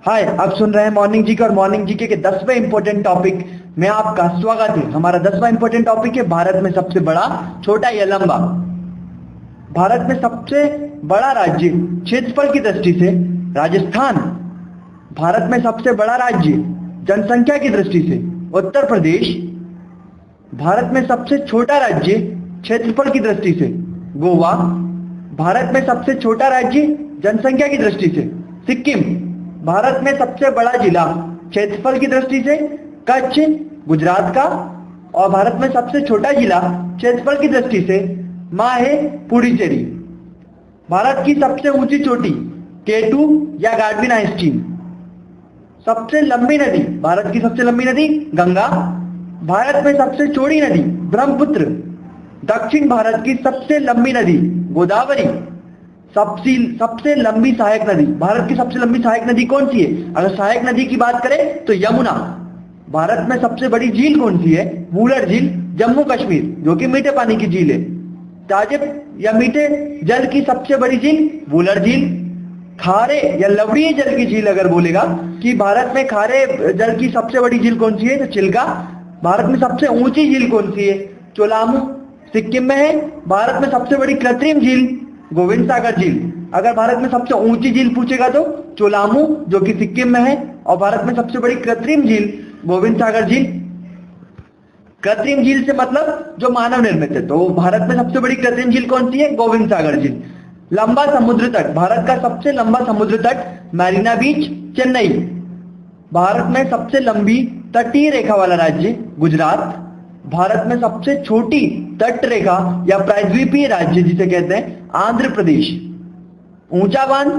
हाय, आप सुन रहे हैं मॉर्निंग जीके और मॉर्निंग जीके के 10वें इंपॉर्टेंट टॉपिक में आपका स्वागत है। हमारा 10वां इंपॉर्टेंट टॉपिक है भारत में सबसे बड़ा, छोटा या लंबा। भारत में सबसे बड़ा राज्य क्षेत्रफल की दृष्टि से राजस्थान। भारत में सबसे बड़ा राज्य जनसंख्या की दृष्टि से उत्तर प्रदेश। भारत में सबसे छोटा राज्य क्षेत्रफल की दृष्टि से गोवा। भारत में सबसे छोटा राज्य जनसंख्या की दृष्टि से सिक्किम। भारत में सबसे बड़ा जिला क्षेत्रफल की दृष्टि से कच्छ, गुजरात का। और भारत में सबसे छोटा जिला क्षेत्रफल की दृष्टि से माहे, पुडुचेरी। भारत की सबसे ऊंची चोटी केटू या गार्डविन आइंस्टीन। सबसे लंबी नदी, भारत की सबसे लंबी नदी गंगा। भारत में सबसे चौड़ी नदी ब्रह्मपुत्र। दक्षिण भारत की सबसे लंबी नदी गोदावरी। सबसे लंबी सहायक नदी, भारत की सबसे लंबी सहायक नदी कौन सी है? अगर सहायक नदी की बात करें तो यमुना। भारत में सबसे बड़ी झील कौन सी है? वुलर झील, जम्मू कश्मीर, जो कि मीठे पानी की झील है। ताजे या मीठे जल की सबसे बड़ी झील वुलर झील। खारे या लवणीय जल की झील अगर बोलेगा कि भारत में खारे जल की सबसे बड़ी झील कौन सी है, तो चिल्का। भारत में सबसे ऊंची झील कौन सी है? चोलामू, सिक्किम में है। भारत में सबसे बड़ी कृत्रिम झील गोविंद सागर झील। अगर भारत में सबसे ऊंची झील पूछेगा तो चोलामू, जो कि सिक्किम में है। और भारत में सबसे बड़ी कृत्रिम झील गोविंद सागर झील। कृत्रिम झील से मतलब जो मानव निर्मित है, तो भारत में सबसे बड़ी कृत्रिम झील कौन सी है? गोविंद सागर झील। लंबा समुद्र तट, भारत का सबसे लंबा समुद्र तट मरीना बीच, चेन्नई। भारत में सबसे लंबी तटीय रेखा वाला राज्य गुजरात। भारत में सबसे छोटी तट रेखा या प्रायद्वीपीय राज्य जिसे कहते हैं आंध्र प्रदेश। ऊंचा बांध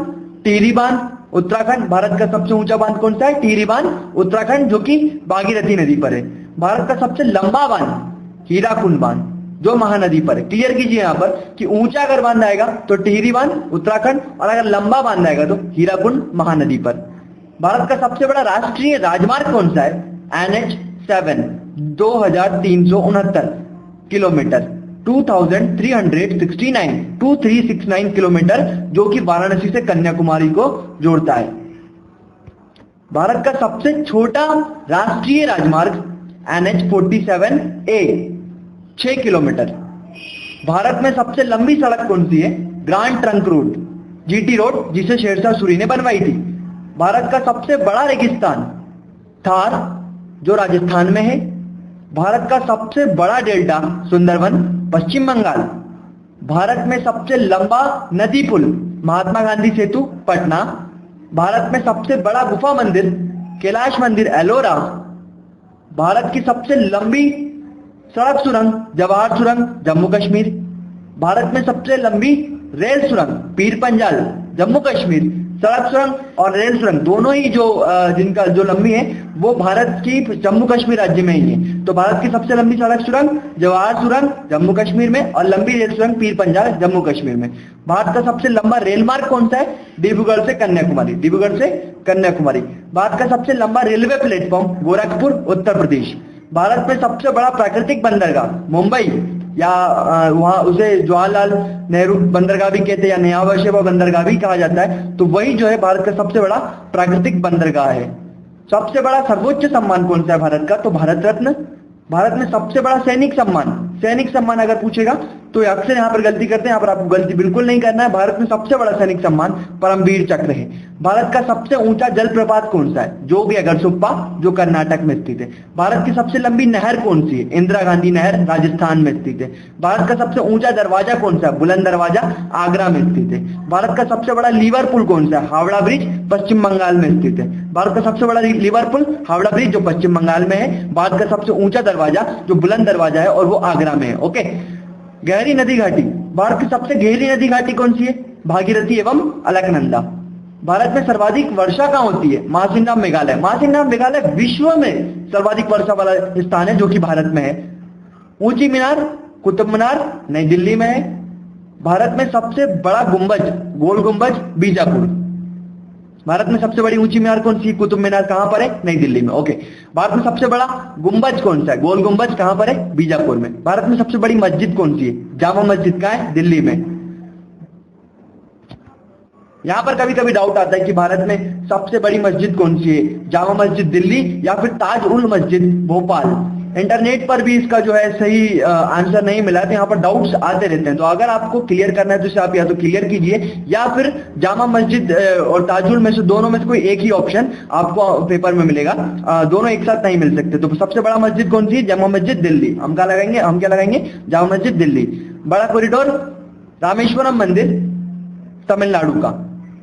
टिहरी बांध, उत्तराखंड। भारत का सबसे ऊंचा बांध कौन सा है? टिहरी बांध, उत्तराखंड, जो कि भागीरथी नदी पर है। भारत का सबसे लंबा बांध हीराकुंड बांध, जो महानदी पर है। क्लियर कीजिए यहाँ पर कि ऊंचा अगर बांध आएगा तो टिहरी बांध, उत्तराखंड, और अगर लंबा बांध आएगा तो हीराकुंड, महानदी पर। भारत का सबसे बड़ा राष्ट्रीय राजमार्ग कौन सा है? NH7, 2369 किलोमीटर, 2369 किलोमीटर, जो कि वाराणसी से कन्याकुमारी को जोड़ता है। भारत का सबसे छोटा राष्ट्रीय राजमार्ग NH47A, 6 किलोमीटर। भारत में सबसे लंबी सड़क कौन सी है? Grand trunk road, GT road, जिसे शेरशाह सूरी ने बनवाई थी। भारत का सबसे बड़ा रेगिस्तान थार, जो राजस्थान में है। भारत का सबसे बड़ा डेल्टा सुंदरवन, पश्चिम बंगाल। भारत में सबसे लंबा नदी पुल महात्मा गांधी सेतु, पटना। भारत में सबसे बड़ा गुफा मंदिर कैलाश मंदिर, एलोरा। भारत की सबसे लंबी सड़क सुरंग जवाहर सुरंग, जम्मू कश्मीर। भारत में सबसे लंबी रेल सुरंग पीर पंजाल, जम्मू कश्मीर। सड़क सुरंग और रेल सुरंग दोनों ही जिनका जो लंबी है वो भारत की जम्मू कश्मीर राज्य में ही है। तो भारत की सबसे लंबी सड़क सुरंग जवाहर सुरंग, जम्मू कश्मीर में, और लंबी रेल सुरंग पीर पंजाल, जम्मू कश्मीर में। भारत का सबसे लंबा रेल मार्ग कौन सा है? डिब्रूगढ़ से कन्याकुमारी, डिब्रूगढ़ से कन्याकुमारी। भारत का सबसे लंबा रेलवे प्लेटफॉर्म गोरखपुर, उत्तर प्रदेश। भारत में सबसे बड़ा प्राकृतिक बंदरगाह मुंबई, या वहां उसे जवाहरलाल नेहरू बंदरगाह भी कहते हैं, या नया वर्षेवा बंदरगाह भी कहा जाता है। तो वही जो है भारत का सबसे बड़ा प्राकृतिक बंदरगाह है। सबसे बड़ा सर्वोच्च सम्मान कौन सा है भारत का? तो भारत रत्न। भारत में सबसे बड़ा सैनिक सम्मान अगर पूछेगा तो अक्सर यहाँ पर गलती करते हैं, यहाँ पर आपको गलती बिल्कुल नहीं करना है। भारत में सबसे बड़ा सैनिक सम्मान परमवीर चक्र है। भारत का सबसे ऊंचा जलप्रपात कौन सा है? जोगी अगरसुप्पा, जो कर्नाटक में स्थित है। भारत की सबसे लंबी नहर कौन सी है? इंदिरा गांधी नहर, राजस्थान में स्थित है। भारत का सबसे ऊंचा दरवाजा कौन सा है? बुलंद दरवाजा, आगरा में स्थित है। भारत का सबसे बड़ा लीवर पुल कौन सा है? हावड़ा ब्रिज, पश्चिम बंगाल में स्थित है। भारत का सबसे बड़ा लीवर पुल हावड़ा ब्रिज, जो पश्चिम बंगाल में है। भारत का सबसे ऊंचा दरवाजा जो बुलंद दरवाजा है, और वो आगरा में है। ओके। गहरी नदी घाटी, भारत की सबसे गहरी नदी घाटी कौन सी है? भागीरथी एवं अलकनंदा। भारत में सर्वाधिक वर्षा कहाँ होती है? मासिनराम, मेघालय। मासिनराम मेघालय विश्व में सर्वाधिक वर्षा वाला स्थान है, जो कि भारत में है। ऊंची मीनार कुतुब मीनार, नई दिल्ली में है। भारत में सबसे बड़ा गुंबज गोल गुंबज, बीजापुर। भारत में सबसे बड़ी ऊंची मीनार कौन सी? कुतुब मीनार, कहां पर है? नई दिल्ली में। ओके। भारत में सबसे बड़ा गुंबज कौन सा है? गोल गुंबज, कहां पर है? बीजापुर में। भारत में सबसे बड़ी मस्जिद कौन सी है? जामा मस्जिद, कहां है? दिल्ली में। यहाँ पर कभी कभी डाउट आता है कि भारत में सबसे बड़ी मस्जिद कौन सी है, जामा मस्जिद दिल्ली या फिर ताज उल मस्जिद भोपाल। इंटरनेट पर भी इसका जो है सही आंसर नहीं मिला, तो यहाँ पर डाउट्स आते रहते हैं। तो अगर आपको क्लियर करना है तो इसे आप या तो क्लियर कीजिए या फिर जामा मस्जिद और ताजुल में से दोनों में से कोई एक ही ऑप्शन आपको पेपर में मिलेगा, दोनों एक साथ नहीं मिल सकते। तो सबसे बड़ा मस्जिद कौन सी है, जामा मस्जिद दिल्ली। हम क्या लगाएंगे जामा मस्जिद दिल्ली। बड़ा कॉरिडोर रामेश्वरम मंदिर तमिलनाडु का।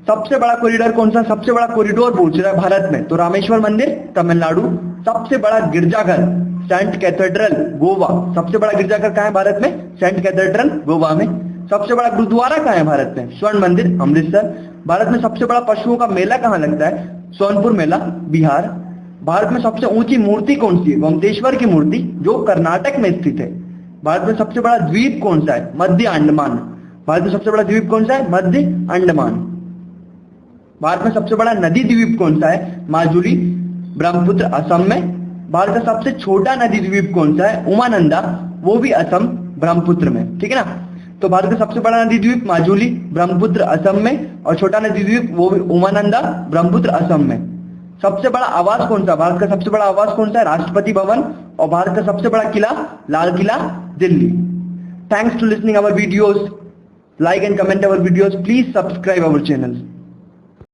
सबसे बड़ा कॉरिडोर कौन सा, सबसे बड़ा कॉरिडोर पूछ रहा है भारत में, तो रामेश्वर मंदिर तमिलनाडु। सबसे बड़ा गिरजाघर सेंट कैथेड्रल गोवा। सबसे बड़ा गिरजाघर कहाँ है भारत में, सेंट कैथेड्रल गोवा में। सबसे बड़ा गुरुद्वारा कहाँ है भारत में, स्वर्ण मंदिर अमृतसर। भारत में सबसे बड़ा पशुओं का मेला कहाँ लगता है, सोनपुर मेला बिहार। भारत में सबसे ऊंची मूर्ति कौन सी है, गोमतेश्वर की मूर्ति जो कर्नाटक में स्थित है। भारत में सबसे बड़ा द्वीप कौन सा है, मध्य अंडमान। भारत में सबसे बड़ा द्वीप कौन सा है, मध्य अंडमान। भारत में सबसे बड़ा नदी द्वीप कौन सा है, माजुली ब्रह्मपुत्र असम में। भारत का सबसे छोटा नदी द्वीप कौन सा है, उमानंदा, वो भी असम ब्रह्मपुत्र में, ठीक है ना। तो भारत का सबसे बड़ा नदी द्वीप माजुली ब्रह्मपुत्र असम में, और छोटा नदी द्वीप वो भी उमानंदा ब्रह्मपुत्र असम में। सबसे बड़ा आवास कौन सा, भारत का सबसे बड़ा आवास कौन सा है, राष्ट्रपति भवन। और भारत का सबसे बड़ा किला Lal Qila Delhi. Thanks to listening our videos, like and comment our videos, please subscribe our channel.